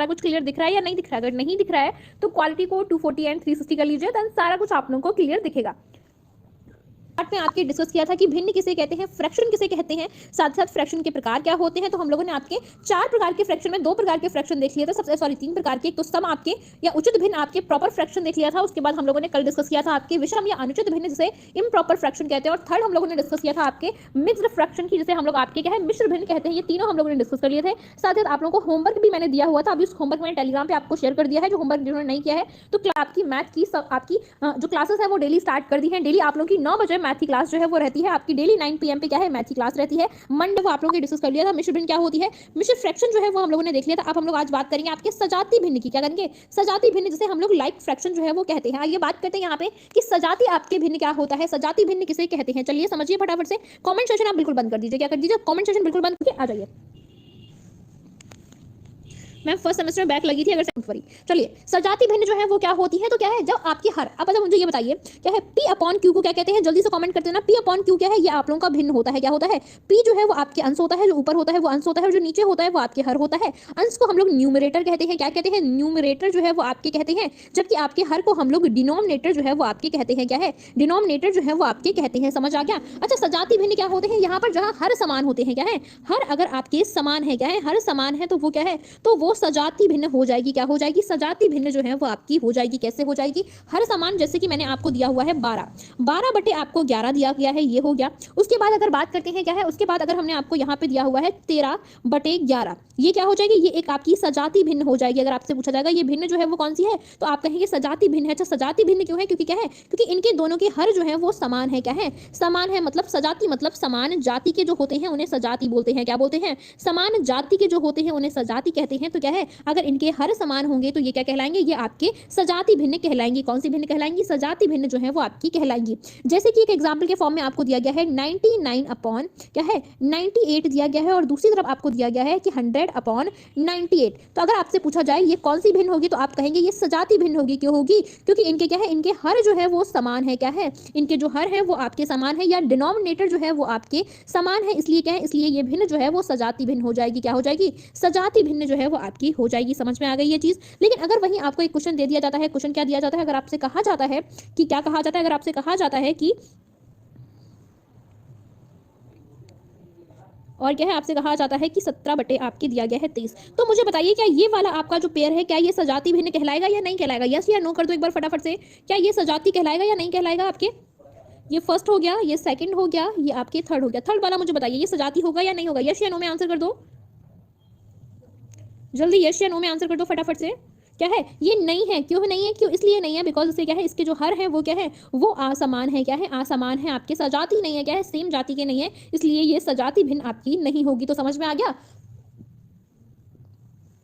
सारा कुछ क्लियर दिख रहा है या नहीं दिख रहा है? अगर नहीं दिख रहा है तो क्वालिटी को 240 एंड 360 कर लीजिए, देन सारा कुछ आप लोगों को क्लियर दिखेगा। पार्ट में आपके डिस्कस किया था कि भिन्न किसे कहते हैं, फ्रैक्शन किसे कहते हैं, साथ साथ फ्रैक्शन के प्रकार क्या होते हैं। तो हम लोगों ने आपके 4 प्रकार के फ्रैक्शन में 2 प्रकार के फ्रैक्शन देख लिए थे, सबसे सॉरी 3 प्रकार के, तो सम आपके या उचित भिन्न आपके प्रॉपर फ्रैक्शन देख लिया था। उसके बाद हम लोगों ने कल डिस्कस किया था आपके विषम या अनुचित भिन्न जिसे इम्प्रॉपर फ्रैक्शन कहते हैं, और थर्ड हम लोगों ने डिस्कस किया था आपके मिक्स्ड फ्रैक्शन की जिसे हम लोग आपके क्या है मिश्र भिन्न कहते हैं। ये तीनों हम लोगों ने डिस्कस कर लिए थे। साथ ही आप लोगों को होमवर्क भी मैंने दिया हुआ था, अभी उस होमवर्क मैंने टेलीग्राम पे आपको शेयर कर दिया है। जो होमवर्क जिन्होंने नहीं किया है तो आपकी मैथ की सब आपकी जो क्लासेस है वो डेली स्टार्ट कर दी है। डेली आप लोगों की 9 बजे मैथ की क्लास जो है वो रहती है आपकी, डेली 9 PM पे क्या है मैथ की क्लास रहती है। मंडे वो आप लोगों ने डिस्कस कर लिया था। मिश्र भिन्न क्या होती है, मिश्र फ्रैक्शन जो है वो हम लोगों ने देख लिया था। अब हम लोग आज बात करेंगे आपके सजाती भिन्न की। क्या करेंगे, सजाती भिन्न जिसे हम लोग लाइक फ्रैक्शन जो है वो कहते हैं। आइए बात करते हैं यहाँ पे कि सजाती आपके भिन्न क्या होता है, सजाती भिन्न किसे कहते हैं। चलिए समझिए फटाफट से। कमेंट सेशन आप बिल्कुल बंद कर दीजिए, क्या कर दीजिए, कमेंट सेशन बिल्कुल बंद करके आ जाइए। मैं फर्स्ट सेमेस्टर में बैक लगी थी, अगर फरी। चलिए सजाती भिन्न जो है वो क्या होती है, तो क्या है जब आपकी हर, अब अच्छा मुझे ये बताइए क्या है P अपॉन Q को क्या कहते हैं, जल्दी से कमेंट करते हैं ना। P अपॉन Q क्या है, ये आप लोगों का भिन्न होता है। क्या होता है, P जो है वो आपके अंश होता है, जो ऊपर होता है वो अंश होता है, और जो नीचे होता है वो आपके हर होता है। अंश को हम लोग न्यूमरेटर कहते हैं। क्या कहते हैं, न्यूमरेटर जो है वो आपके कहते हैं, जबकि आपके हर को हम लोग डिनोमिनेटर जो है वो आपके कहते हैं। क्या है, डिनोमिनेटर जो है वो आपके कहते हैं। समझ आ गया। अच्छा सजाती भिन्न क्या होते हैं, यहाँ पर जहाँ हर समान होते हैं, क्या है हर अगर आपके समान है, क्या है हर समान है, तो वो क्या है, तो वो सजाती भिन्न हो जाएगी। क्या हो जाएगी, सजाती भिन्न जो है वो आपकी हो जाएगी। कैसे हो जाएगी, हर समान, जैसे कि मैंने आपको दिया हुआ है 12 बटे आपको 11 दिया गया है, ये हो गया। उसके बाद अगर बात करते हैं क्या है, उसके बाद अगर हमने आपको यहाँ पे दिया हुआ है 13 बटे 11, ये क्या हो जाएगी, ये एक आपकी सजाती भिन्न हो जाएगी। अगर आपसे पूछा जाएगा ये भिन्न जो है वो कौन सी है, तो आप कहेंगे सजाती भिन्न है। अच्छा सजाती भिन्न क्यों है, क्योंकि क्या है, क्योंकि इनके दोनों के हर जो है वो समान है। क्या है, समान है, मतलब सजाती मतलब समान जाति के जो होते हैं उन्हें सजाती बोलते हैं। क्या बोलते हैं, समान जाति के जो होते हैं उन्हें सजाती कहते हैं। तो क्या है, अगर इनके हर समान होंगे तो ये क्या कहलाएंगे, ये आपके सजाती भिन्न कहलाएंगी। कौन सी भिन्न कहलाएंगी, सजाती भिन्न जो है वो आपकी कहलाएंगी। जैसे कि एक एग्जांपल के फॉर्म में आपको दिया गया है 99 अपॉन क्या है 98 दिया गया है, और दूसरी तरफ आपको दिया गया है कि 100 अपॉन 98। तो अगर आपसे पूछा जाए ये कौन सी भिन्न होगी, तो आप कहेंगे ये सजाती भिन्न होगी। क्यों होगी, क्योंकि इनके क्या है, इनके हर जो है वो समान है। क्या है, इनके जो हर है वो आपके समान है, या डिनोमिनेटर जो है वो आपके समान है, इसलिए क्या है, इसलिए ये भिन्न जो है वो सजाती भिन्न हो जाएगी। क्या हो जाएगी, सजाती भिन्न जो है वो आपकी हो जाएगी। समझ में आ गई ये चीज। लेकिन अगर वहीं आपको एक क्वेश्चन दे दिया जाता है, क्वेश्चन क्या दिया जाता है, अगर आपसे कहा जाता है कि क्या कहा जाता है, अगर आपसे कहा जाता है कि और क्या है, आपसे कहा जाता है कि 17 बटे आपके दिया गया है 23, तो मुझे बताइए क्या ये वाला आपका जो पेयर है क्या ये सजाती भिन्न कहलाएगा या नहीं कहलाएगा। यस या नो कर दो एक बार फटाफट से, क्या ये सजाती कहलाएगा या नहीं कहलाएगा आपके। ये फर्स्ट हो गया, ये सेकंड हो गया, ये आपके थर्ड हो गया। थर्ड वाला मुझे बताइए ये सजाती होगा या नहीं होगा। यस या नो में आंसर कर दो जल्दी, यस या नो में आंसर कर दो फटाफट से। क्या है, ये नहीं है। क्यों नहीं है, क्यों इसलिए नहीं है, बिकॉज इससे क्या है, इसके जो हर है वो क्या है, वो असमान है। क्या है, असमान है, आपके सजाती नहीं है। क्या है, सेम जाति के नहीं है, इसलिए ये सजाती भिन्न आपकी नहीं होगी। तो समझ में आ गया।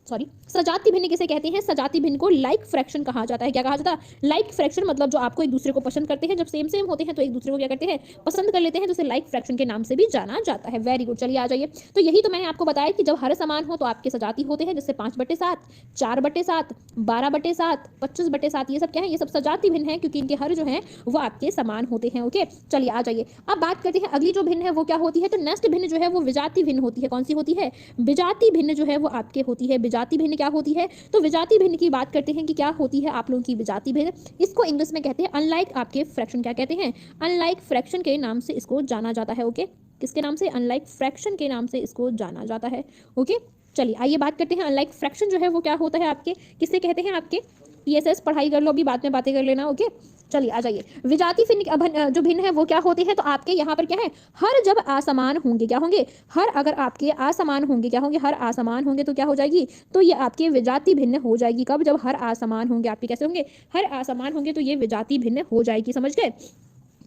सॉरी, सजाती भिन्न किसे कहते हैं, सजाती भिन्न को लाइक फ्रैक्शन कहा जाता है। क्या कहा जाता है, लाइक फ्रैक्शन, मतलब जो आपको एक दूसरे को पसंद करते हैं, जब सेम सेम होते हैं तो एक दूसरे को क्या करते हैं, पसंद कर लेते हैं, तो उसे लाइक फ्रैक्शन के नाम से भी जाना जाता है। वेरी गुड, चलिए आ जाइए। तो यही तो मैंने आपको बताया कि जब हर समान हो तो आपके सजाती होते हैं, जैसे 5/7, 4/7, 12/7, 25/7, ये सब क्या है, ये सब सजाती भिन्न है, क्योंकि इनके हर जो है वो आपके समान होते हैं। ओके, चलिए आ जाइए। अब बात करते हैं अगली जो भिन्न है वो क्या होती है, तो नेक्स्ट भिन्न जो है वो विजाती भिन्न होती है। कौन सी होती है, विजाती भिन्न जो है वो आपके होती है। विजाती भिन्न क्या होती है, तो विजाती भिन्न की बात करते हैं कि क्या होती है आप लोगों की विजाती भिन्न। इसको इंग्लिश में कहते हैं अनलाइक आपके फ्रैक्शन। क्या कहते हैं, अनलाइक फ्रैक्शन के नाम से इसको जाना जाता है। ओके, किसके नाम से, अनलाइक फ्रैक्शन के नाम से इसको जाना जाता है। ओके, चलिए आइए बात करते हैं अनलाइक फ्रैक्शन जो है वो क्या होता है आपके, किससे कहते हैं, आपके PSS पढ़ाई कर लो, अभी बाद में बातें कर लेना। ओके, चलिए आ जाइए। विजाती जो भिन्न है वो क्या होते हैं, तो आपके यहाँ पर क्या है, हर जब असमान होंगे, क्या होंगे, हर अगर आपके असमान होंगे, क्या होंगे, हर असमान होंगे तो क्या हो जाएगी, तो ये आपके विजाती भिन्न हो जाएगी। कब, जब हर असमान होंगे, आपके कैसे होंगे, हर असमान होंगे तो ये विजाती भिन्न हो जाएगी। समझ गए,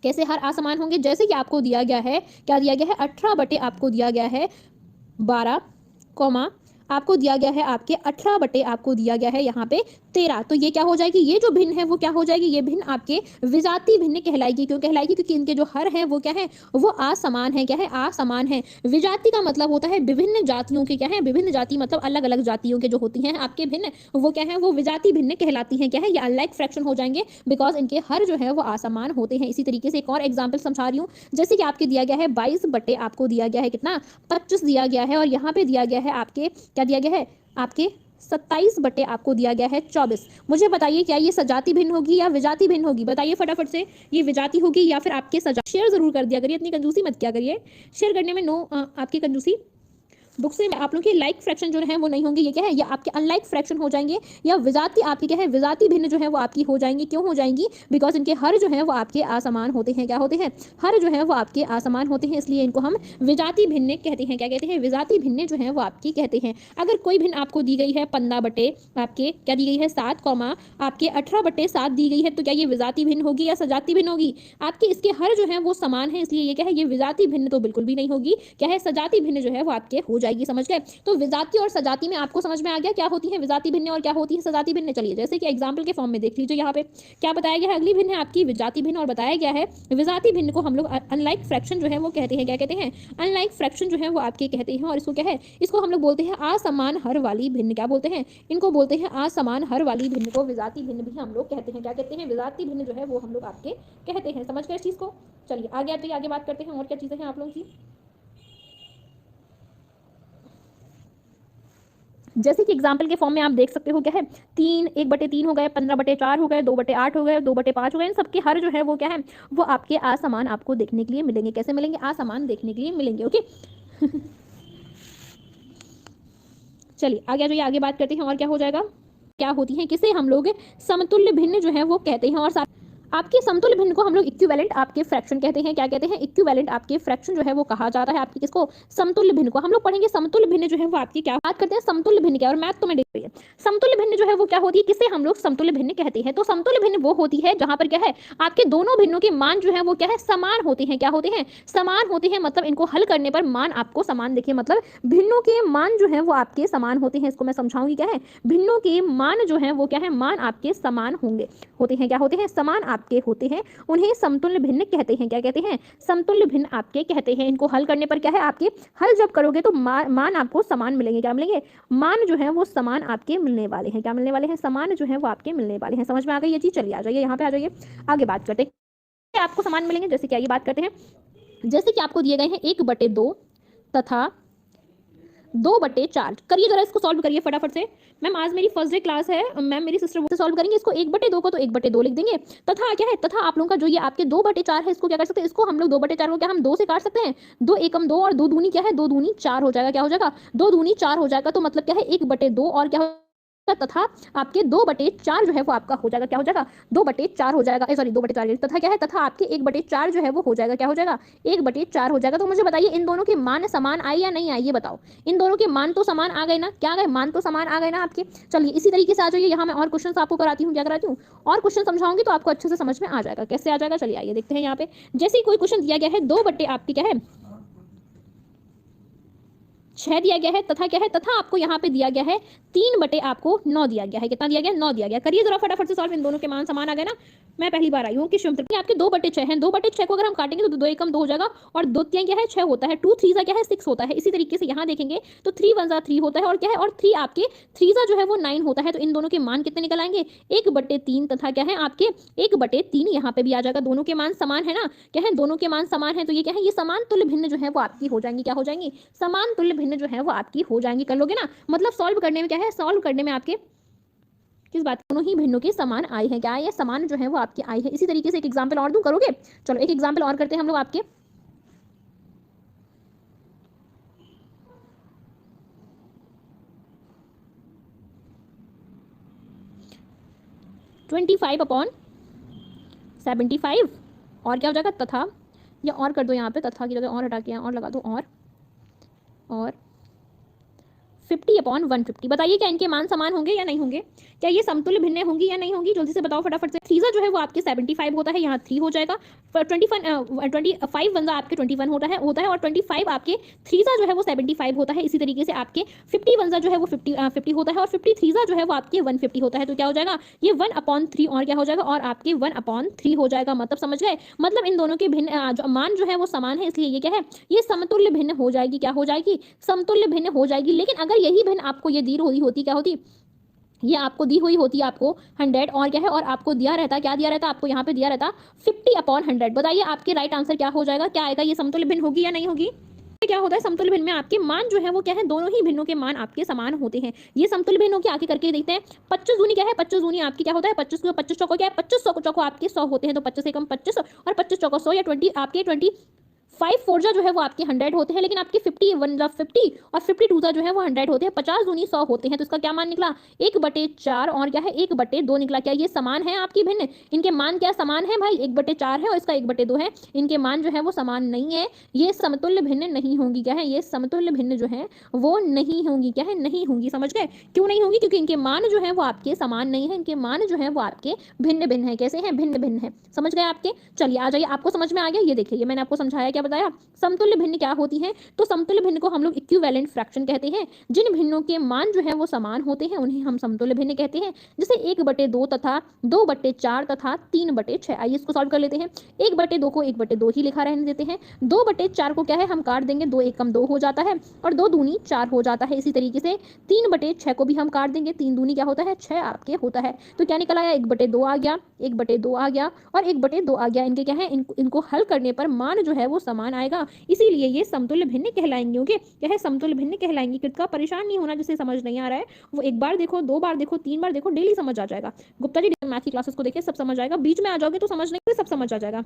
कैसे हर असमान होंगे, जैसे कि आपको दिया गया है, क्या दिया गया है, 18 बटे आपको दिया गया है 12, आपको दिया गया है आपके 18 बटे आपको दिया गया है यहाँ पे 13, तो ये क्या हो जाएगी, ये जो भिन्न है वो क्या हो जाएगी, ये भिन्न आपके विजाती भिन्न कहलाएगी। क्यों कहलाएगी, क्योंकि इनके जो हर है वो क्या है, वो असमान है। क्या है, असमान है। विजाती का मतलब होता है विभिन्न जातियों के, क्या है, विभिन्न जाति मतलब अलग अलग जातियों के जो होती हैं आपके भिन्न, वो क्या है, वो विजाती भिन्न कहलाती हैं। क्या है, ये अनलाइक फ्रैक्शन हो जाएंगे, बिकॉज इनके हर जो है वो असमान होते हैं। इसी तरीके से एक और एग्जाम्पल समझा रही हूँ, जैसे कि आपके दिया गया है 22 बटे आपको दिया गया है कितना, 25 दिया गया है, और यहाँ पे दिया गया है आपके क्या दिया गया है, आपके 27 बटे आपको दिया गया है 24। मुझे बताइए क्या ये सजाती भिन्न होगी या विजाती भिन्न होगी? बताइए फटाफट से, ये विजाती होगी या फिर आपके सजा। शेयर जरूर कर दिया करिए, इतनी कंजूसी मत किया करिए, शेयर करने में नो आपकी कंजूसी। बुक्स में आप लोग की लाइक फ्रैक्शन जो है वो नहीं होंगे, ये क्या है, या आपके अनलाइक फ्रैक्शन हो जाएंगे, या विजाती आपकी क्या है, विजाती भिन्न जो है वो आपकी हो जाएंगी। क्यों हो जाएंगी? बिकॉज इनके हर जो है वो आपके असमान होते हैं। क्या होते हैं? हर जो है वो आपके असमान होते हैं, इसलिए इनको हम विजाती भिन्न कहते हैं। क्या कहते हैं? विजाती भिन्न जो है वो आपकी कहते हैं। अगर कोई भिन्न आपको दी गई है 15 बटे आपके क्या दी गई है 7, आपके 18 बटे 7 दी गई है, तो क्या ये विजाती भिन्न होगी या सजाती भिन्न होगी? आपके इसके हर जो है वो समान है, इसलिए ये क्या है, ये विजाती भिन्न तो बिल्कुल भी नहीं होगी। क्या है? सजाती भिन्न जो है वो आपके हो जाएगी। समझ गए? तो विजाती और सजाती में आपको समझ में आ गया क्या होती है विजाती भिन्न और क्या होती है सजाती भिन्न। चलिए जैसे कि एग्जांपल के फॉर्म में देख लीजिए, यहाँ पे क्या बताया गया है, अगली भिन्न है आपकी विजाती भिन्न और बताया गया है विजाती भिन्न को हम लोग अनलाइक फ्रैक्शन जो है वो कहते हैं। क्या कहते हैं? अनलाइक फ्रैक्शन जो है वो आपके कहते हैं। और इसको क्या है, इसको हम लोग बोलते हैं असमान हर वाली भिन्न। क्या बोलते हैं? इनको बोलते हैं असमान हर वाली भिन्न को विजाती भिन्न भी हम लोग कहते हैं। क्या कहते हैं? विजाती भिन्न जो है वो हम लोग आपके कहते हैं। समझ गए इस चीज को? चलिए आगे आते आगे बात करते हैं और क्या चीजें हैं आप लोगों की। जैसे कि एग्जाम्पल के फॉर्म में आप देख सकते हो क्या है, 3 1/3 हो गए, 15/4 हो गए, 2/8 हो गए, 2/5 हो गए, इन सबके हर जो है वो क्या है, वो आपके असमान आपको देखने के लिए मिलेंगे। कैसे मिलेंगे? असमान देखने के लिए मिलेंगे। ओके चलिए आगे आ जाइए, आगे बात करते हैं और क्या हो जाएगा, क्या होती है, किसे हम लोग समतुल्य भिन्न जो है वो कहते हैं। और आपके समतुल्य भिन्न को हम लोग इक्विवेलेंट आपके फ्रैक्शन कहते हैं। क्या कहते हैं? इक्विवेलेंट आपके फ्रैक्शन जो है वो कहा जाता है। आपके किसको? समतुल्य भिन्न को। हम लोग पढ़ेंगे समतुल्य भिन्न जो है वो आपकी क्या बात करते हैं, समतुल्य भिन्न क्या, और मैथ तो मैं देख रही है। समतुल्य भिन्न जो है वो क्या होती है, किसे हम लोग समतुल्य भिन्न कहते हैं। तो समतुल्य भिन्न वो होती है जहां पर क्या है, आपके दोनों भिन्नों के मान जो है वो क्या है, समान होते हैं। क्या होते हैं? समान होते हैं। मतलब इनको हल करने पर मान आपको समान देखिए, मतलब भिन्नों के मान जो है वो आपके समान होते हैं। इसको मैं समझाऊंगी क्या है, भिन्नों के मान जो है वो क्या है, मान आपके समान होंगे, होते हैं। क्या होते हैं? समान आपके होते हैं, उन्हें समतुल्य भिन्न कहते हैं। क्या कहते हैं? समतुल्य भिन्न आपके कहते हैं। इनको हल करने पर क्या है, आपके हल जब करोगे तो मान आपको समान मिलेंगे। क्या मिलेंगे? मान जो है वो समान आपके मिलने वाले हैं। क्या मिलने वाले हैं? समान जो है वो आपके मिलने वाले हैं। समझ में आ गई ये चीज? चलिए आ जाइए यहाँ पे, आ जाइए आगे बात करते हैं। आपको समान मिलेंगे जैसे कि आगे बात करते हैं, जैसे कि आपको दिए गए हैं 1/2 तथा 2/4। करिए जरा, इसको सॉल्व करिए फटाफट से। मैम आज मेरी फर्स्ट डे क्लास है, मैम मेरी सिस्टर वो सॉल्व करेंगे। इसको 1/2 को तो 1/2 लिख देंगे, तथा क्या है, तथा आप लोगों का जो ये आपके 2/4 है, इसको क्या कर सकते हैं, इसको हम लोग 2/4 को क्या हम 2 से काट सकते हैं। 2 एकम 2 और 2 दूनी क्या है, 2 दूनी 4 हो जाएगा। क्या हो जाएगा? 2 दूनी 4 हो जाएगा। तो मतलब क्या है, 1/2 और क्या तथा आपके 2/4 जो है वो आपका हो जाएगा। क्या हो जाएगा? 2/4 हो जाएगा। सॉरी 2/4, तथा क्या है, तथा आपके 1/4 जो है वो हो जाएगा। क्या हो जाएगा? 1/4 हो जाएगा। तो मुझे बताइए इन दोनों के मान समान आए या नहीं आए, ये बताओ। इन दोनों के मान तो समान आ गए ना? क्या आ गए? मान तो समान आ गए ना आपके। चलिए इसी तरीके से आ जाइए, यहाँ मैं और क्वेश्चन आपको कराती हूँ। क्या कराती हूँ? और क्वेश्चन समझाऊंगी तो आपको अच्छे से समझ में आ जाएगा। कैसे आ जाएगा? चलिए आइए देखते हैं। यहाँ पे जैसे कोई क्वेश्चन दिया गया है, 2 आपकी क्या है 6 दिया गया है, तथा क्या है, तथा आपको यहाँ पे दिया गया है 3 आपको 9 दिया गया है। कितना दिया गया? 9 दिया गया। करिए जरा फटाफट से सॉल्व। इन दोनों के मान समान आ गए ना? मैं पहली बार आई हूँ कि शिवम आपके 2/6 हैं। 2/6 को अगर हम काटेंगे तो 2 एकम 2 हो जाएगा, और 2 3 क्या है 6 होता है, 2 3 क्या है 6 होता है। इसी तरीके से यहाँ देखेंगे तो 3 1 3 होता है, और क्या है, और 3 आपके 3 जो है वो 9 होता है। तो इन दोनों के मान कितने निकल आएंगे? 1/3 तथा क्या है आपके 1/3 यहाँ पे भी आ जाएगा। दोनों के मान समान है ना? क्या है, दोनों के मान समान है, तो ये क्या है, ये समान तुल्य भिन्न जो है वो आपकी हो जाएंगी। क्या हो जाएंगी? समान तुल्य भिन्न जो है वो आपकी हो जाएंगी। कर लोगे ना? मतलब सॉल्व करने में क्या है, सॉल्व करने में आपके किस बात, दोनों ही भिन्नों के समान आए हैं। क्या है, समान जो है वो आपके आए हैं। इसी तरीके से एक एग्जांपल और दूं, करोगे? चलो एक एग्जांपल और करते हैं हम लोग आपके। (25/75) और क्या हो जाएगा, तथा, या और कर दो यहाँ पे, तथा की जगह और हटा के और लगा दो, और 50/150। बताइए क्या इनके मान समान होंगे या नहीं होंगे? क्या ये समतुल्य भिन्न होंगी या नहीं होंगी? जल्दी से बताओ फटाफट से। 3 जो है वो आपके 75 होता है, यहाँ 3 हो जाएगा। 25 बंदा आपके 21 होता है, और 25 आपके 3 जो है वो 75 होता है। इसी तरीके से आपके 50 बंदा जो है वो 50 होता है, और 53 जो है वो आपके 150 होता है। तो क्या हो जाएगा, ये 1/3 और क्या हो जाएगा, और आपके 1/3 हो जाएगा। मतलब समझ गए? मतलब इन दोनों के भिन्न मान जो है वो समान है, इसलिए ये क्या है, ये समतुल्य भिन्न हो जाएगी। क्या हो जाएगी? समतुल्य भिन्न हो जाएगी। लेकिन अगर यही भिन्न आपको ये दी हुई होती, क्या होती, ये आपको दी हुई होती आपको 100 और क्या है, और आपको दिया रहता, क्या दिया रहता आपको यहाँ पे दिया रहता 50/100। बताइए आपके राइट आंसर क्या हो जाएगा, क्या आएगा, ये समतुल्य भिन्न होगी या नहीं होगी? क्या होता है, समतुल्य भिन्न में आपके मान जो है वो क्या है, दोनों ही भिन्नों के मान आपके समान होते हैं। ये समतुल्य भिन्नों की आगे करके देखते हैं। 25 दूनी क्या है, 25 दूनी आपकी क्या होता है, 25 चौको क्या है, 25 चौको आपके 100 होते हैं, तो 25 एकम 25 और 25 चौको 100 या 20 आपके 5 फोरजा जो है वो आपके 100 होते हैं, लेकिन आपके 50 50 और 52 जो है वो 100 होते हैं। 50 दूनी 100 होते हैं, तो इसका क्या मान निकला, 1/4 और क्या है 1/2 निकला। क्या ये समान है आपकी भिन्न, इनके मान क्या समान है भाई, 1/4 है और इसका 1/2 है, इनके मान जो है वो समान नहीं है, ये समतुल्य भिन्न नहीं होंगी। क्या है, ये समतुल्य भिन्न जो है वो नहीं होंगी, क्या है, नहीं होंगी। समझ गए, क्यों नहीं होंगी, क्योंकि इनके मान जो है वो आपके समान नहीं है, इनके मान जो है वो आपके भिन्न भिन्न है। कैसे हैं, भिन्न भिन्न है। समझ गए आपके, चलिए आ जाइए, आपको समझ में आ गया। ये देखिए, ये मैंने आपको समझाया, क्या बताया, समतुल्य भिन्न क्या होती है। तो समतुल्य भिन्न को हम लोग इक्विवेलेंट फ्रैक्शन कहते हैं। जिन भिन्नों के मान जो है वो समान होते हैं उन्हें हम समतुल्य भिन्न कहते हैं। जैसे 1/2 तथा 2/4 तथा 3/6। आइए इसको सॉल्व कर लेते हैं। 1/2 को 1/2 ही लिखा रहने देते हैं। 2/4 को क्या है, हम काट देंगे, 2 एकम 2 हो जाता है और 2 दूनी 4 हो जाता है। इसी तरीके से 3/6 को भी हम काट देंगे, 3 दूनी क्या होता है, 6 आपके होता है। तो क्या निकल आया, 1/2 आ गया, 1/2 आ गया और 1/2 आ गया। इनके क्या है, इनको हल करने पर मान जो है वो समान आएगा, इसीलिए ये समतुल्य भिन्न कहलाएंगे। ओके, क्या है, समतुल्य भिन्न कहलाएंगे। कितना परेशान नहीं होना, जिसे समझ नहीं आ रहा है वो एक बार देखो, 2 बार देखो, 3 बार देखो, डेली समझ आ जाएगा। गुप्ता जी मैथ की क्लासेस को देखिए, सब समझ आएगा। बीच में आ जाओगे तो समझ नहीं, सब समझ आ जाएगा।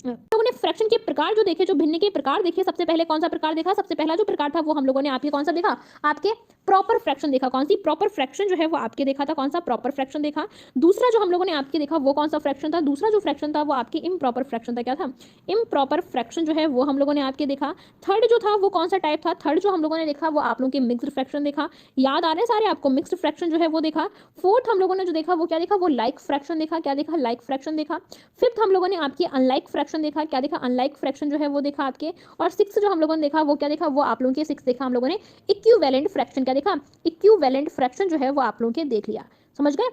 लोगों ने फ्रैक्शन के प्रकार जो देखे, जो भिन्न के प्रकार देखे, सबसे पहले कौन सा प्रकार देखा, सबसे पहला जो प्रकार था वो हम लोगों ने आपके कौन सा देखा, आपके प्रॉपर फ्रैक्शन देखा। कौन सी प्रॉपर फ्रैक्शन जो है वो आपके देखा था, कौन सा प्रॉपर फ्रैक्शन देखा। दूसरा जो हम लोगों ने आपके देखा वो कौन सा फ्रैक्शन था, दूसरा जो फ्रैक्शन था वो आपके इम्प्रॉपर फ्रैक्शन था। क्या था, इम्प्रॉपर फ्रैक्शन जो है वो हम लोगों ने आपके देखा। थर्ड जो था वो कौन सा टाइप था, थर्ड जो हम लोगों ने देखा वो आप लोगों के मिक्स्ड फ्रैक्शन देखा। याद आ रहे हैं सारे आपको, मिक्स्ड फ्रैक्शन जो है वो देखा। फोर्थ हम लोगों ने जो देखा वो क्या देखा, वो लाइक फ्रैक्शन देखा। क्या देखा, लाइक फ्रैक्शन देखा। फिफ्थ हम लोगों ने आपकी अनलाइक फ्रैक्शन देखा। क्या देखा, अनलाइक फ्रैक्शन जो है वो देखा आपके। और सिक्स जो हम लोगों ने देखा वो क्या देखा, वो आप लोगों के सिक्स देखा हम लोगों ने, इक्विवेलेंट फ्रैक्शन। क्या देखा, इक्विवेलेंट फ्रैक्शन जो है वो आप लोगों के देख लिया। समझ गए,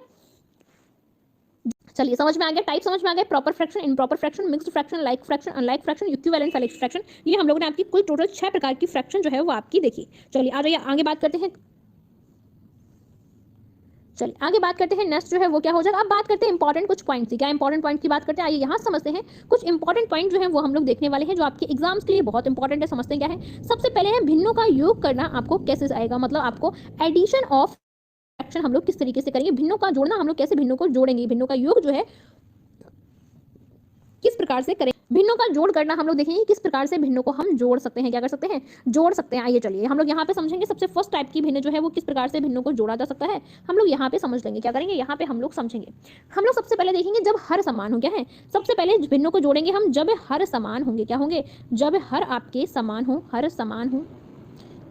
चलिए समझ में आ गया, टाइप समझ में आ गया, proper fraction, improper fraction, mixed fraction, like fraction, unlike fraction, equivalent fraction. ये हम लोगों ने आपकी कुल टोटल 6 प्रकार की फ्रैक्शन जो है वो आपकी देखी। चलिए आ जाइए, आगे बात करते हैं। चलिए आगे बात करते हैं, नेक्स्ट जो है वो क्या हो जाएगा। अब बात करते हैं इंपॉर्टेंट कुछ पॉइंट्स की। क्या इंपॉर्टेंट पॉइंट की बात करते हैं, आइए यहाँ समझते हैं। कुछ इंपॉर्टेंट पॉइंट जो है वो हम लोग देखने वाले हैं, जो आपके एग्जाम्स के लिए बहुत इंपॉर्टेंट है। समझते हैं क्या है। सबसे पहले है, भिन्नों का योग करना आपको कैसे आएगा, मतलब आपको एडिशन ऑफ फ्रैक्शन हम लोग किस तरीके से करेंगे, भिन्नों का जोड़ना हम लोग कैसे भिन्नों को जोड़ेंगे, भिन्नों का योग जो है किस प्रकार से करें। भिन्नों का जोड़ करना हम लोग देखेंगे किस प्रकार से भिन्नों को हम जोड़ सकते हैं। क्या कर सकते हैं, जोड़ सकते हैं। आइए चलिए हम लोग यहाँ पे समझेंगे सबसे फर्स्ट टाइप की भिन्न जो है वो किस प्रकार से भिन्नों को जोड़ा जा सकता है, हम लोग यहाँ पे समझ लेंगे। क्या करेंगे, यहाँ पे हम लोग समझेंगे। हम लोग सबसे पहले देखेंगे जब हर समान हो। क्या है, सबसे पहले भिन्नों को जोड़ेंगे हम जब हर समान होंगे। क्या होंगे, जब हर आपके समान हो, हर समान हो,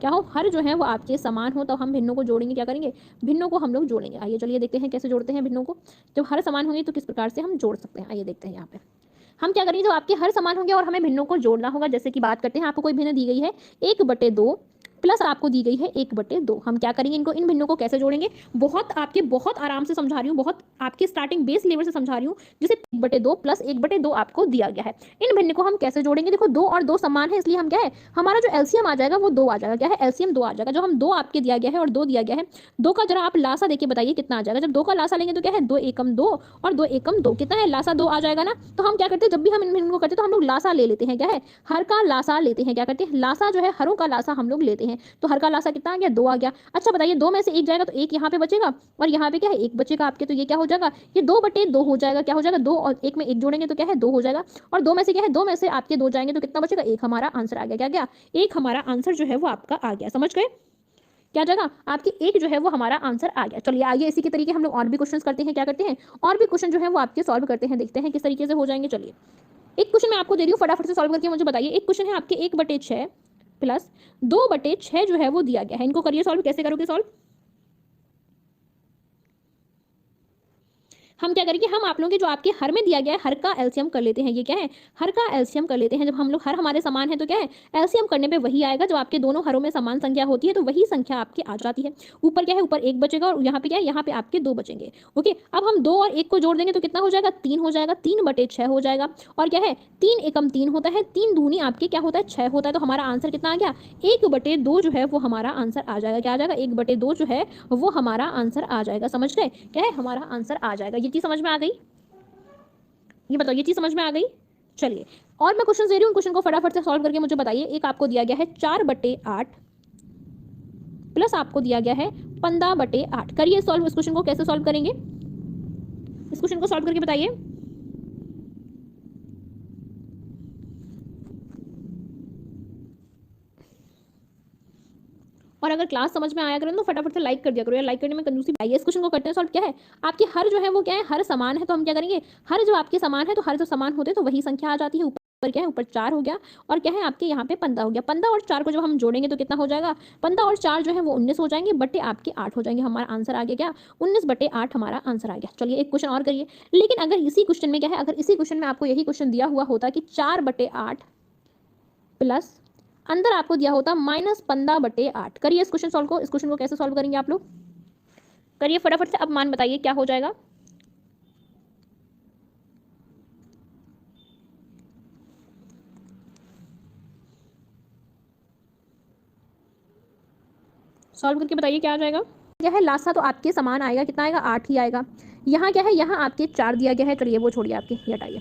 क्या हो, हर जो है वो आपके समान हो, तो हम भिन्नों को जोड़ेंगे। क्या करेंगे, भिन्नों को हम लोग जोड़ेंगे। आइए चलिए देखते हैं कैसे जोड़ते हैं भिन्नों को। जब हर समान होंगे तो किस प्रकार से हम जोड़ सकते हैं, आइए देखते हैं। यहाँ पे हम क्या करेंगे, जो आपके हर समान होंगे और हमें भिन्नों को जोड़ना होगा। जैसे कि बात करते हैं, आपको कोई भिन्न दी गई है 1/2 प्लस आपको दी गई है 1/2। हम क्या करेंगे, इनको, इन भिन्नों को कैसे जोड़ेंगे, बहुत आराम से समझा रही हूँ, बहुत आपके स्टार्टिंग बेस लेवल से समझा रही हूँ। जैसे 1/2 प्लस 1/2 आपको दिया गया है, इन भिन्न को हम कैसे जोड़ेंगे। देखो 2 और 2 समान है, इसलिए हम क्या है, हमारा जो एलसीएम आ जाएगा वो 2 आ जाएगा। क्या है, एलसीएम 2 आ जाएगा। जो हम 2 आपके दिया गया है और 2 दिया गया है, 2 का जरा आप लासा देके बताइए कितना आ जाएगा। जब 2 का लासा लेंगे तो क्या है, 2 एकम 2 और 2 एकम 2 कितना है, लासा 2 आ जाएगा ना। तो हम क्या करते हैं, जब भी हम इन भिन्न को करते हैं तो हम लोग लासा ले लेते हैं। क्या है, हर का लासा लेते हैं। क्या करते हैं, लासा जो है, हरों का लासा हम लोग लेते हैं। तो हर का लासा कितना आ गया, 2 आ गया। अच्छा बताइए, 2 में से 1 जाएगा तो 1 यहाँ पे बचेगा और यहाँ पे क्या है, 1 बचेगा आपके। तो ये क्या हो जाएगा, ये 2/2 हो जाएगा। क्या हो जाएगा, 2 और 1 में 1 जोड़ेंगे तो क्या है, 2 हो जाएगा। और 2 में से क्या है, 2 में से आपके 2 जाएंगे तो कितना बचेगा, 1 हमारा आंसर आ गया। क्या गया, 1 हमारा आंसर जो है वो आपका आ गया। समझ गए, क्या जगह आपकी 1 जो है वो हमारा आंसर आ गया। चलिए आइए इसी के तरीके हम लोग और भी क्वेश्चंस करते हैं। क्या करते हैं, और भी क्वेश्चन जो है वो आपके सॉल्व करते हैं, देखते हैं किस तरीके से हो जाएंगे। चलिए एक क्वेश्चन मैं आपको दे रही हूँ, फटाफट से सॉल्व करके मुझे बताइए। एक क्वेश्चन है आपके 1/6 प्लस 2/6 जो है वो दिया गया है, इनको करिए सॉल्व। कैसे करोगे सॉल्व, हम क्या करेंगे, हम आप लोगों के जो आपके हर में दिया गया है, हर का एलसीएम कर लेते हैं। ये क्या है, हर का एलसीएम कर लेते हैं। जब हम लोग हर हमारे समान है तो क्या है, एलसीएम करने पे वही आएगा। जब आपके दोनों हरों में समान संख्या होती है तो वही संख्या आपकी आ जाती है। ऊपर क्या है, ऊपर 1 बचेगा और यहाँ पे क्या है, यहाँ पे आपके 2 बचेंगे। ओके, अब हम 2 और 1 को जोड़ देंगे तो कितना हो जाएगा, 3 हो जाएगा। 3/6 हो जाएगा। और क्या है, 3 एकम 3 होता है, 3 दूनी आपके क्या होता है, 6 होता है। तो हमारा आंसर कितना आ गया, 1/2 जो है वो हमारा आंसर आ जाएगा। क्या आ जाएगा, 1/2 जो है वो हमारा आंसर आ जाएगा। समझ गए, क्या है, हमारा आंसर आ जाएगा। ये चीज समझ में आ गई, ये बताओ, ये चीज समझ में आ गई। चलिए और मैं क्वेश्चन दे रही हूँ, क्वेश्चन को फटाफट से सॉल्व करके मुझे बताइए। एक आपको दिया गया है 4/8 प्लस आपको दिया गया है 15/8। करिए सॉल्व, इस क्वेश्चन को कैसे सॉल्व करेंगे, इस क्वेश्चन को सॉल्व करके बताइए। और अगर क्लास समझ में आया करो तो फटाफट से लाइक कर दिया करो यार, लाइक करने में कंजूसी। आइए इस क्वेश्चन को करते हैं सॉल्व। क्या है आपके हर जो है वो क्या है, हर समान है, तो हम क्या करेंगे, हर जो आपके समान है तो हर जो समान होते हैं तो वही संख्या आ जाती है। ऊपर क्या है, ऊपर 4 हो गया और क्या है आपके यहाँ पे 15 हो गया। 15 और 4 को जब हम जोड़ेंगे तो कितना हो जाएगा, 15 और 4 जो है वो 19 हो जाएंगे, बटे आपके 8 हो जाएंगे। हमारा आंसर आ गया क्या, 19/8 हमारा आंसर आ गया। चलिए एक क्वेश्चन और करिए। लेकिन अगर इसी क्वेश्चन में क्या है, अगर इसी क्वेश्चन में आपको यही क्वेश्चन दिया हुआ होता कि 4/8 प्लस अंदर आपको दिया होता -15/8। करिए इस क्वेश्चन सॉल्व को, इस क्वेश्चन को कैसे सॉल्व करेंगे आप लोग, करिए फटाफट से। अब मान बताइए क्या हो जाएगा। सॉल्व करके बताइए क्या आ जाएगा। क्या है लासा तो आपके समान आएगा, कितना आएगा, 8 ही आएगा। यहाँ क्या है, यहाँ आपके 4 दिया गया है, चलिए वो छोड़िए, आपके ये हटाइए।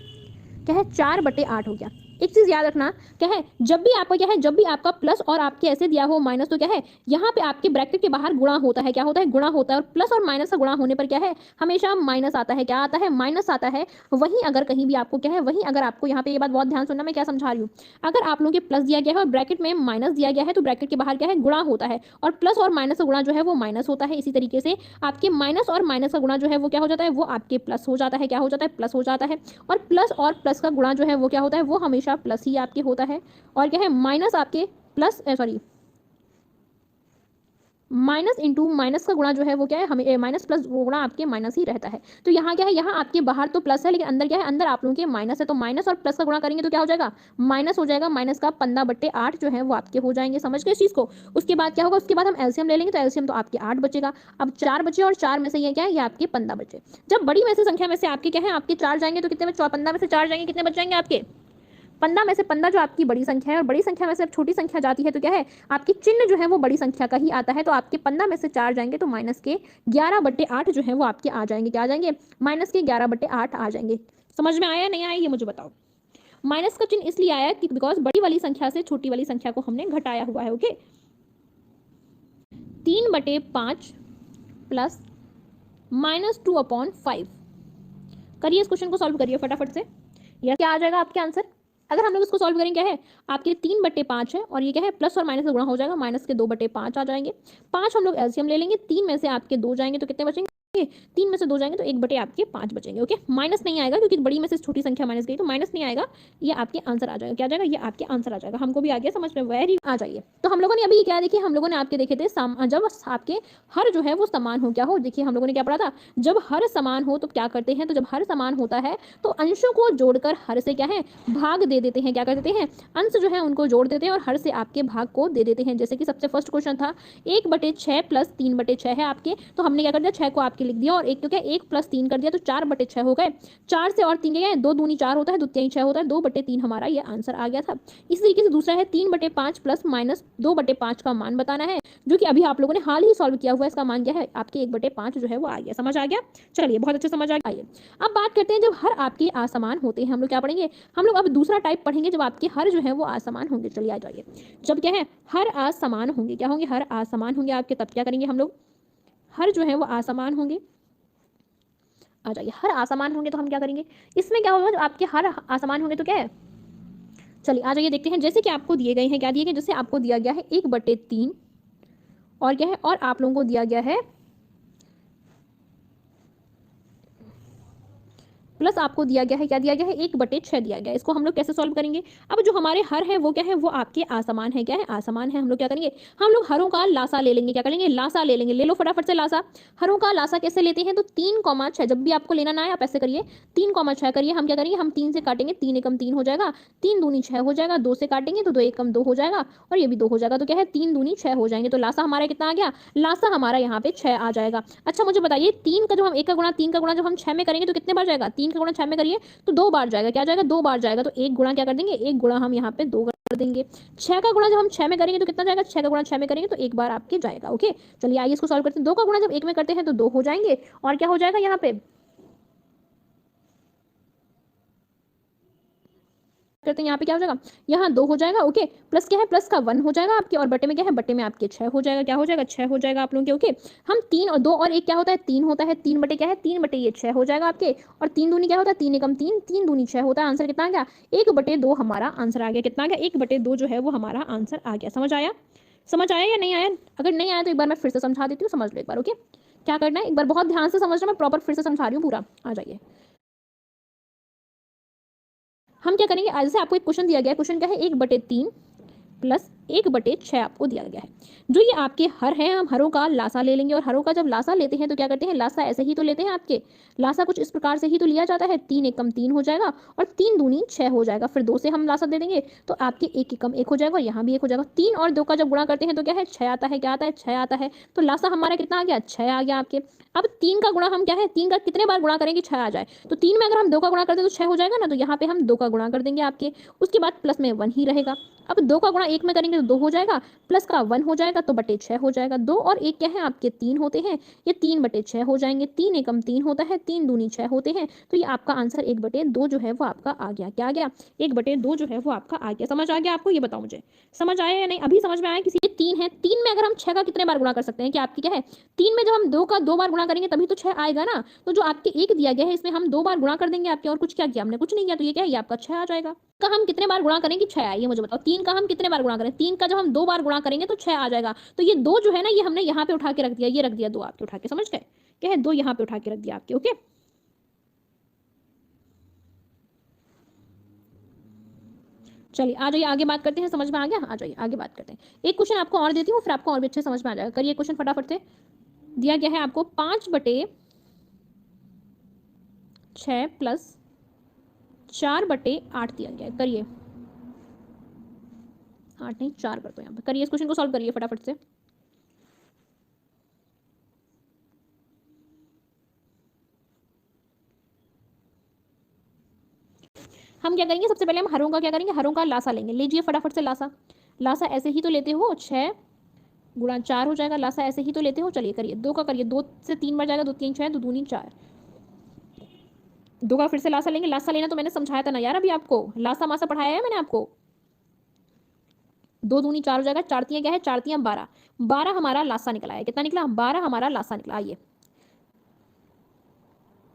क्या है 4/8 हो गया। एक चीज याद रखना, क्या है जब भी आपका क्या है, जब भी आपका प्लस और आपके ऐसे दिया हो माइनस, तो क्या है यहाँ पे आपके ब्रैकेट के बाहर गुणा होता है। क्या होता है, गुणा होता है। और प्लस और माइनस का गुणा होने पर क्या है, हमेशा माइनस आता है। क्या आता है, माइनस आता है। वहीं अगर कहीं भी आपको क्या है, वहीं अगर आपको यहाँ पे ये बात बहुत ध्यान सुनना, मैं क्या समझा रही हूँ, अगर आप लोगों के प्लस दिया गया है और ब्रैकेट में माइनस दिया गया है तो ब्रैकेट के बाहर क्या है, गुणा होता है। और प्लस और माइनस का गुणा जो है वो माइनस होता है। इसी तरीके से आपके माइनस और माइनस का गुणा जो है वो क्या हो जाता है, वो आपके प्लस हो जाता है। क्या हो जाता है, प्लस हो जाता है। और प्लस का गुणा जो है वो क्या होता है, वो हमेशा प्लस ही आपके होता है। और क्या है, माइनस आपके plus sorry minus into minus का गुणा जो है वो क्या है, हमें माइनस प्लस गुणा आपके माइनस ही रहता है। तो यहाँ क्या है, यहाँ आपके बाहर तो प्लस है लेकिन अंदर क्या है, अंदर आप लोगों के माइनस है। तो माइनस और प्लस का गुणा करेंगे तो क्या हो जाएगा, माइनस हो जाएगा। माइनस का 15/8 जो है वो आपके हो जाएंगे। समझ गए इस चीज को। उसके बाद क्या होगा, उसके बाद हम एलसीएम ले लेंगे तो एलसीएम तो आपके 8 बचेगा। अब 4 बचे और 4 में से ये क्या है, ये आपके 15 बचे। जब बड़ी में से संख्या में से आपके क्या है, आपके 4 जाएंगे तो कितने बचे, 15 में से 4 जाएंगे कितने बच जाएंगे आपके, 15 में से 15 जो आपकी बड़ी संख्या है। और बड़ी संख्या में से अब छोटी संख्या जाती है तो क्या है, आपकी चिन्ह जो है वो बड़ी संख्या का ही आता है। तो आपके 15 में से 4 जाएंगे तो माइनस के 11/8 जो है वो आपके आ जाएंगे। क्या आ जाएंगे, माइनस के 11/8 आ जाएंगे। समझ में आया नहीं आया ये मुझे बताओ। माइनस का चिन्ह इसलिए आया कि बिकॉज बड़ी वाली संख्या से छोटी वाली संख्या को हमने घटाया हुआ है। Okay, 3/5 plus -2/5। करिए इस क्वेश्चन को सॉल्व करिए फटाफट से। यह क्या आ जाएगा आपके आंसर, अगर हम लोग इसको सॉल्व करेंगे, क्या है आपके 3/5 है और ये क्या है प्लस और माइनस का गुणा हो जाएगा, माइनस के 2/5 आ जाएंगे। 5 हम लोग एलसीएम ले लेंगे, 3 में से आपके 2 जाएंगे तो कितने बचेंगे, 3 में से 2 जाएंगे तो 1 बटे आपके 5 बचेंगे। ओके, माइनस नहीं आएगा क्योंकि बड़ी में से छोटी संख्या माइनस गई तो माइनस नहीं आएगा। ये आपके आंसर आ जाएगा। क्या आ जाएगा, ये आपके आंसर आ जाएगा। हमको भी आ गया समझ में, वेरी आ जाइए। तो हम लोगों ने अभी क्या देखिए, हम लोगों ने आपके देखे थे जब आपके हर जो है वो समान हो, क्या हो, देखिए हम लोगों ने क्या पढ़ा था, जब हर समान हो तो क्या करते हैं, तो जब हर समान होता है तो अंशों को जोड़कर हर से क्या है, भाग दे देते हैं। क्या कर देते हैं, अंश जो है उनको जोड़ देते हैं और हर से आपके भाग को दे देते हैं। जैसे कि सबसे फर्स्ट क्वेश्चन था 1/6 प्लस 3/6 है आपके, तो हमने क्या कर दिया, 6 को आपके लिख दिया और एक तो क्या 1 + 3 कर दिया तो 4/6 हो गए। 4 से और 3 क्या है, 2 दूनी 4 होता है, 2 3 6 होता है, 2/3 हमारा ये आंसर आ गया था। इसी तरीके से दूसरा है 3/5 प्लस माइनस 2/5 का मान बताना है, जो कि अभी आप लोगों ने हाल ही सॉल्व किया हुआ है। इसका मान क्या है, आपके 1/5 जो है वो आ गया। समझ आ गया, चलिए बहुत अच्छे समझ आ गया। अब बात करते हैं जब हर आपके असमान होते हैं, हम लोग क्या पढ़ेंगे, हम लोग अब दूसरा टाइप पढ़ेंगे जब आपके हर जो है वो असमान होंगे। चलिए आ जाइए, जब क्या है हर असमान होंगे, क्या होंगे, हर असमान होंगे आपके, तब क्या करेंगे हम लोग, हर जो है वो असमान होंगे। आ जाइए, हर असमान होंगे तो हम क्या करेंगे, इसमें क्या होगा, जब आपके हर असमान होंगे तो क्या है, चलिए आ जाइए देखते हैं। जैसे कि आपको दिए गए हैं, क्या दिए गए, जैसे आपको दिया गया है 1/3 और क्या है, और आप लोगों को दिया गया है प्लस आपको दिया गया है, क्या दिया गया है, 1/6 दिया गया है। इसको हम लोग कैसे सॉल्व करेंगे, अब जो हमारे हर है वो क्या है, वो आपके असमान है। क्या है, असमान है। हम लोग क्या करेंगे, हम लोग हरों का लासा ले लेंगे। क्या करेंगे, लासा ले लेंगे। ले लो फटाफट से लासा। हरों का लासा कैसे लेते हैं, तो 3,6, जब भी आपको लेना ना है आप ऐसे करिए, 3,6 करिए। हम क्या करेंगे, हम 3 से काटेंगे, 3 एकम 3 हो जाएगा, 3 दूनी 6 हो जाएगा, 2 से काटेंगे तो 2 एकम 2 हो जाएगा और ये भी 2 हो जाएगा। तो क्या है, 3 दूनी 6 हो जाएंगे। तो लासा हमारा कितना आ गया, लासा हमारा यहाँ पे 6 आ जाएगा। अच्छा मुझे बताइए, 3 का जो हम 1 का गुणा 3 का गुणा जब हम 6 में करेंगे तो कितने बार जाएगा, 3 का गुणा 6 में करिए तो 2 बार जाएगा। क्या जाएगा, 2 बार जाएगा। तो एक गुणा क्या कर देंगे, एक गुणा हम यहाँ पे 2 कर देंगे। 6 का गुणा जब हम 6 में करेंगे तो कितना जाएगा, 6 का गुणा 6 में करेंगे तो एक बार आपके जाएगा। ओके, चलिए आइए इसको सॉल्व करते हैं। 2 का गुणा जब 1 में करते हैं तो 2 हो जाएंगे और क्या हो जाएगा यहाँ पे, करते हैं, यहाँ पे क्या हो जाएगा, यहाँ 2 हो जाएगा, ओके, प्लस क्या है, प्लस का 1 हो जाएगा आपके, और बटे में क्या है, बटे में आपके 6 हो जाएगा, क्या हो जाएगा, 6 हो जाएगा आप लोगों के, ओके। हम 3 और 2 और 1 क्या होता है, 3 होता है, 3 बटे क्या है, 3 बटे ये 6 हो जाएगा आपके, और 3 दूनी क्या होता है, 3 एकम 3, 3 दूनी 6 होता है। आंसर कितना आ गया, 1/2 हमारा आंसर आ गया। कितना आ गया, 1/2 जो है वो हमारा आंसर आ गया। समझ आया, समझ आया या नहीं आया? अगर नहीं आया तो एक बार मैं फिर से समझा देती हूँ, समझ लो एक बार, ओके। क्या करना है, एक बार बहुत ध्यान से समझना, मैं प्रॉपर फिर से समझा रही हूँ पूरा, आ जाइए। हम क्या करेंगे, आज से आपको एक क्वेश्चन दिया गया है, क्वेश्चन क्या है, 1/3 प्लस 1/6 आपको दिया गया है। जो ये आपके हर हैं, हम हरों का लासा ले लेंगे, और हरों का जब लासा लेते हैं तो क्या करते हैं, लासा ऐसे ही तो लेते हैं आपके, लासा कुछ इस प्रकार से ही तो लिया जाता है, 3 एकम 3 हो जाएगा, और 3 दूनी 6 हो जाएगा, फिर 2 से हम लासा दे देंगे तो आपके 1 एकम 1 हो जाएगा, और यहाँ भी 1 हो जाएगा। 3 और 2 का जब गुणा करते हैं तो क्या है, 6 आता है, क्या आता है, 6 आता है, तो लासा हमारा कितना आ गया, 6 आ गया आपके। अब 3 का गुणा हम क्या है, 3 का कितने बार गुणा करेंगे, 6 आ जाए, तो 3 में अगर हम 2 का गुणा करते हैं तो 6 हो जाएगा ना, तो यहाँ पे हम 2 का गुणा कर देंगे आपके, उसके बाद प्लस में 1 ही रहेगा। अब 2 का गुणा 1 में करेंगे तो 2 हो जाएगा, प्लस का 1 हो जाएगा, तो बटे 6 हो जाएगा। 2 और 1 क्या है आपके, 3 होते हैं, ये 3/6 हो जाएंगे, 3 एकम 3 होता है, 3 दूनी 6 होते हैं, तो ये आपका आंसर 1/2 जो है वो आपका आ गया। क्या आ गया, 1/2 जो है वो आपका आ गया। समझ आ गया आपको, ये बताओ मुझे, समझ आया या नहीं? अभी समझ में आया? किसी 3 है, 3 में अगर हम 6 का कितने बार गुणा कर सकते हैं, कि आपकी क्या है, 3 में जब हम 2 का 2 बार गुणा करेंगे तभी तो 6 आएगा ना, तो जो आपके 1 दिया गया है इसमें हम 2 बार गुणा कर देंगे आपके, और कुछ क्या किया हमने, कुछ नहीं किया, तो ये क्या है, ये आपका 6 आ जाएगा। का हम कितने बार गुणा करें कि 6 आए, ये मुझे बताओ। 3 का हम कितने बार गुणा करें, 3 का जब हम 2 बार गुणा करेंगे तो 6 आ जाएगा, तो ये 2 जो है ना, ये हमने यहाँ पे उठा के रख दिया, ये रख दिया 2 आपके उठा के, समझ गए, क्या है, 2 यहाँ पे उठा के रख दिया आपके, ओके। चलिए आ जाइए, आगे बात करते हैं, समझ में आ गया, आ जाइए आगे बात करते हैं। एक क्वेश्चन आपको और देती हूँ, फिर आपको और भी अच्छे समझ में आ जाएगा। करिए क्वेश्चन फटाफट से। दिया गया है आपको 5/6 प्लस 4/8 दिया गया है। करिए, 8 नहीं 4 कर दो यहाँ पे। करिए इस क्वेश्चन को सॉल्व करिए फटाफट से। हम क्या करेंगे, सबसे पहले हम हरों का क्या करेंगे, हरों का लासा लेंगे। लीजिए फटाफट से लासा, लासा ऐसे ही तो लेते हो, 6 गुणा 4 हो जाएगा, लासा ऐसे ही तो लेते हो। चलिए करिए, 2 का करिए, 2 से 3 बार जाएगा, 2 3 6, 2 दूनी 4, 2 का फिर से लासा लेंगे। लासा लेना तो मैंने समझाया था ना यार अभी आपको, लासा मासा पढ़ाया है मैंने आपको। 2 दूनी 4 हो जाएगा, 4 तियां क्या है, 4 तियां 12, 12 हमारा लासा निकला है। कितना निकला, 12 हमारा लासा निकला। आइए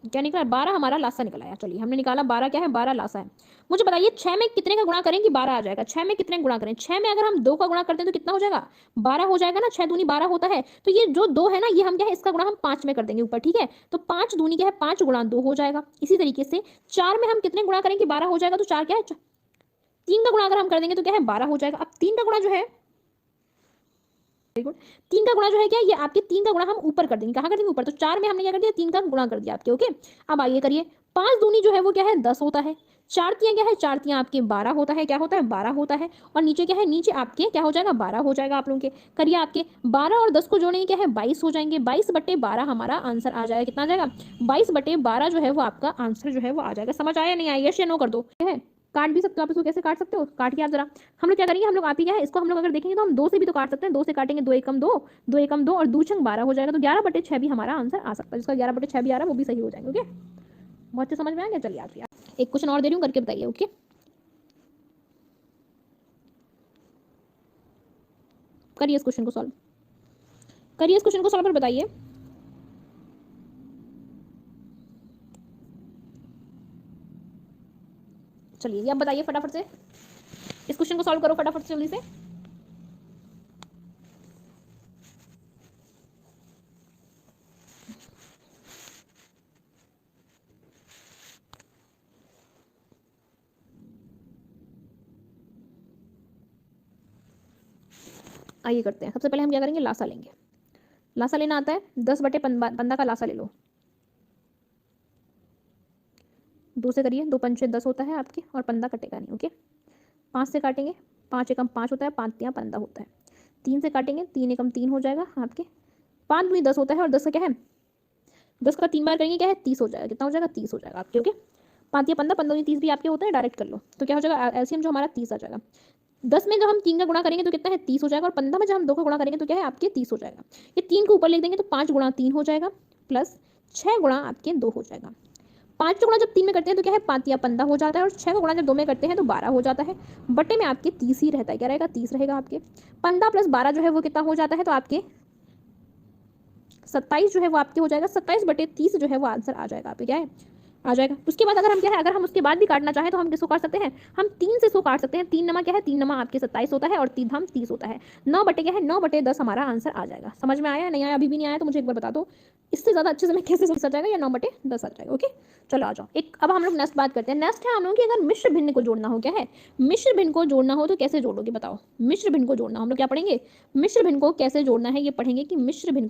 क्या निकला, 12 हमारा लासा निकला है। चलिए हमने निकाला 12 क्या है, 12 लासा है। मुझे बताइए 6 में कितने का गुणा करें कि 12 आ जाएगा, 6 में कितने गुणा करें, 6 में अगर हम 2 का गुणा करते हैं तो कितना हो जाएगा, 12 हो जाएगा ना, 6 दूनी 12 होता है, तो ये जो 2 है ना, ये हम क्या है, इसका गुणा हम 5 में कर देंगे ऊपर, ठीक है, तो 5 दूनी क्या है, 5 गुणा 2 हो जाएगा। इसी तरीके से 4 में हम कितने गुणा करें कि 12 हो जाएगा, तो 4 क्या है, 3 का गुणा अगर हम कर देंगे तो क्या है, 12 हो जाएगा। अब 3 का गुणा जो है, वेरी गुड, 3 का गुणा जो है क्या, ये आपके 3 का गुणा हम ऊपर कर देंगे, कहाँ कर देंगे, ऊपर, तो 4 में हमने क्या कर दिया, 3 का गुणा कर दिया आपके, ओके। अब आइए करिए, 5 दूनी जो है वो क्या है, 10 होता है, 4 तियां क्या है, 4 तियां आपके 12 होता है, क्या होता है, 12 होता है, और नीचे क्या है, नीचे आपके क्या हो जाएगा, 12 हो जाएगा आप लोगों के। करिए आपके 12 और 10 को जोड़ेंगे क्या है, 22 हो जाएंगे, 22/12 हमारा आंसर आ जाएगा। कितना आ जाएगा, 22/12 जो है वो आपका आंसर जो है वो आ जाएगा। समझ आया नहीं आया, यस या नो कर दो, है काट भी सकते हो आप इसको, कैसे काट सकते हो, काटिए आप जरा। हम लोग क्या करेंगे, हम लोग आप ही क्या है, इसको हम लोग अगर देखेंगे तो हम 2 से भी तो काट सकते हैं, 2 से काटेंगे, 2 एकम 2, 2 एकम 2 और 2 छंग 12 हो जाएगा, तो 11/6 भी हमारा आंसर आ सकता है, जिसका 11/6 भी आ रहा है वो भी सही हो जाएगा, ओके। बहुत अच्छे समझ में आ गया। चलिए आप एक क्वेश्चन और दे रही हूँ, करके बताइए, ओके। करिए इस क्वेश्चन को सॉल्व, करिए इस क्वेश्चन को सॉल्व और बताइए। चलिए अब बताइए फटाफट से, इस क्वेश्चन को सॉल्व करो फटाफट से जल्दी से। आइए करते हैं, सबसे पहले हम क्या करेंगे, लासा लेंगे। लासा लेना आता है, 10/15 का लासा ले लो। 2 से करिए, 2 पंचे 10 होता है आपके, और 15 कटेगा नहीं, ओके। 5 से काटेंगे, 5 एकम 5 होता है, 5 तियां 15 होता है। 3 से काटेंगे, 3 एकम 3 हो जाएगा आपके, 5 दूनी 10 होता है, और 10 का क्या है, 10 का 3 बार करेंगे क्या है, 30 हो जाएगा। कितना हो जाएगा, 30 हो जाएगा आपके, ओके। 5 या 15, 15 30 भी आपके होते हैं, डायरेक्ट कर लो, तो क्या हो जाएगा, एलसीएम जो हमारा 30 आ जाएगा। 10 में जब हम 3 का गुणा करेंगे तो कितना है, 30 हो जाएगा, और 15 में जब हम 2 का गुणा करेंगे तो क्या है आपके, 30 हो जाएगा। ये 3 को ऊपर लिख देंगे तो 5 गुणा 3 हो जाएगा, प्लस 6 गुणा आपके 2 हो जाएगा। 5 का गुणा जब 3 में करते हैं तो क्या है 5 या 15 हो जाता है, और 6 का गुणा जब 2 में करते हैं तो 12 हो जाता है। बटे में आपके 30 ही रहता है, क्या रहेगा 30 रहेगा आपके। 15 + 12 जो है वो कितना हो जाता है, तो आपके 27 जो है वो आपके हो जाएगा। 27/30 जो है वो आंसर आ जाएगा आपके, क्या है आ जाएगा। उसके बाद अगर हम क्या है, अगर हम उसके बाद भी काटना चाहें तो हम किसको काट सकते हैं, हम 3 से 100 काट सकते हैं। 3 नमा क्या है, 3 नमा आपके 27 होता है और 3 धाम 30 होता है। 9 बटे क्या है, 9/10 हमारा आंसर आ जाएगा। समझ में आया नहीं आया, अभी भी नहीं आया तो मुझे एक बार बता दो, इससे ज़्यादा अच्छे से मैं कैसे समझ जाएगा, या 9/10 आ जाएगा। ओके चलो आ जाओ। एक अब हम लोग नेक्स्ट बात करते हैं। नेक्स्ट है हम लोग कि अगर मिश्र भिन्न को जोड़ना हो, क्या है मिश्र भिन्न को जोड़ना हो तो कैसे जोड़ोगे बताओ। मिश्र भिन्न को जोड़ना हम लोग क्या पढ़ेंगे, मिश्र भिन्न को कैसे जोड़ना है ये पढ़ेंगे कि मिश्र भिन्न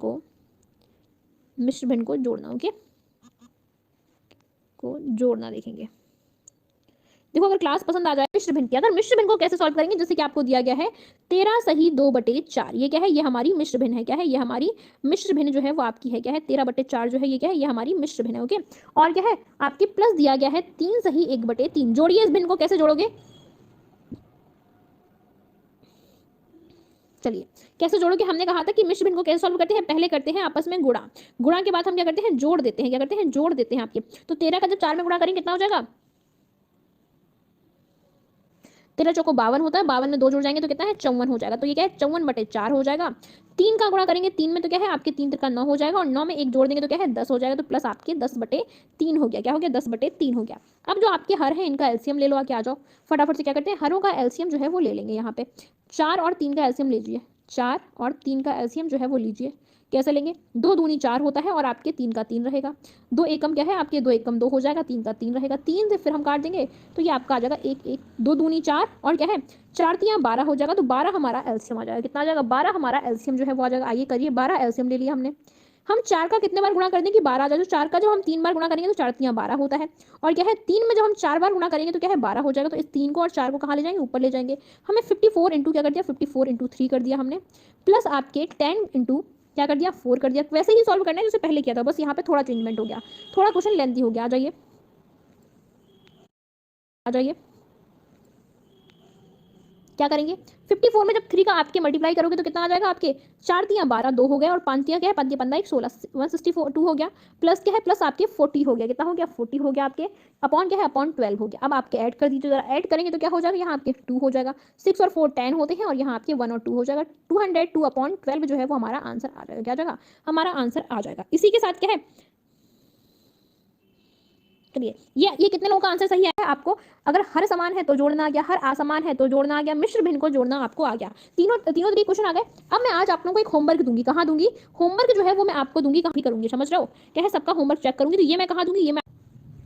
को जोड़ना, ओके को जोड़ना देखेंगे। देखो अगर क्लास पसंद आ जाए मिश्र भिन्न की, अगर मिश्र भिन्न को कैसे सॉल्व करेंगे, जैसे कि आपको दिया गया है 13 सही 2/4, ये क्या है, ये हमारी मिश्र भिन्न है, क्या है ये हमारी मिश्र भिन्न जो है वो आपकी है, क्या है 13/4 जो है ये क्या है, ये हमारी मिश्र भिन्न है। ओके और क्या है आपके प्लस दिया गया है 3 सही 1/3। जोड़िए इस भिन्न को, कैसे जोड़ोगे, चलिए कैसे जोड़ोगे। हमने कहा था कि मिश्र भिन्न को कैसे सॉल्व करते हैं, पहले करते हैं आपस में गुणा, गुणा के बाद हम क्या करते हैं जोड़ देते हैं, क्या करते हैं जोड़ देते हैं आपके। तो 13 का जब 4 में गुणा करेंगे कितना हो जाएगा, 13 चौको 52 होता है, 52 में 2 जुड़ जाएंगे तो कितना है 54 हो जाएगा। तो ये क्या है 54/4 हो जाएगा। 3 का गुणा करेंगे 3 में तो क्या है आपके 3 का 9 हो जाएगा, और 9 में 1 जोड़ देंगे तो क्या है 10 हो जाएगा। तो प्लस आपके 10/3 हो गया, क्या हो गया 10/3 हो गया। अब जो आपके हर है इनका एलसीएम ले लो, आके आ जाओ फटाफट से। क्या करते हैं हरों का एलसीएम जो है वो ले लेंगे। यहाँ पे 4 और 3 का एलसीएम लीजिए, 4 और 3 का एलसीएम जो है वो लीजिए। कैसे लेंगे, 2 दूनी 4 होता है और आपके 3 का 3 रहेगा। 2 एकम क्या है आपके, 2 एकम 2 हो जाएगा, 3 का 3 रहेगा। 3 से फिर हम काट देंगे तो ये आपका आ जाएगा 1 1, 2 दूनी 4 और क्या है 4 3 12 हो जाएगा। तो 12 हमारा एलसीएम आ जाएगा। कितना आ जाएगा 12 हमारा एलसीएम जो है वो आ जाएगा। आइए करिए, 12 एलसीएम ले लिया हमने। हम 4 का कितने बार गुणा कर दें कि 12 आ जाए। तो 4 का जब हम 3 बार गुणा करेंगे तो 4 3 12 होता है, और क्या है 3 में जब हम 4 बार गुणा करेंगे तो क्या है 12 हो जाएगा। तो इस 3 को और 4 को कहाँ ले जाएंगे, ऊपर ले जाएंगे। हमें 54 इंटू क्या कर दिया, 54 इंटू 3 कर दिया हमने, प्लस आपके 10 इंटू क्या कर दिया 4 कर दिया। वैसे ही सॉल्व करना है जैसे पहले किया था, बस यहाँ पे थोड़ा चेंजमेंट हो गया, थोड़ा क्वेश्चन लेंथी हो गया। आ जाइए आ जाइए, क्या करेंगे 54 में जब 3 का आपके मल्टीप्लाई करोगे तो कितना आ जाएगा आपके 4 3 12 2 हो गया, और 5 3 क्या है 5 15 1 16 162 हो गया। प्लस क्या है प्लस आपके 40 हो गया, कितना हो गया 40 हो गया आपके, अपॉन क्या है अपॉन 12 हो गया। अब आपके ऐड कर दीजिए, जरा ऐड करेंगे तो क्या हो जाएगा, यहाँ आपके 2 हो जाएगा। 6 और 4 10 होते हैं, और यहाँ आपके 1 और 2 हो जाएगा। 202/12 जो है वो हमारा आंसर आ जाएगा। क्या जाएगा हमारा आंसर आ जाएगा। इसी के साथ क्या है, चलिए ये कितने लोगों का आंसर सही है आपको। अगर हर समान है तो जोड़ना आ गया, हर असमान है तो जोड़ना आ गया, मिश्र भिन्न को जोड़ना आपको आ गया। तीनों तरीके क्वेश्चन आ गए। अब मैं आज आप लोगों को एक होमवर्क दूंगी, कहाँ दूंगी, होमवर्क जो है वो मैं आपको दूंगी, कहाँ भी करूंगी, समझ रहे हो, क्या है सबका होमवर्क चेक करूंगी। तो ये मैं कहाँ दूंगी, ये मैं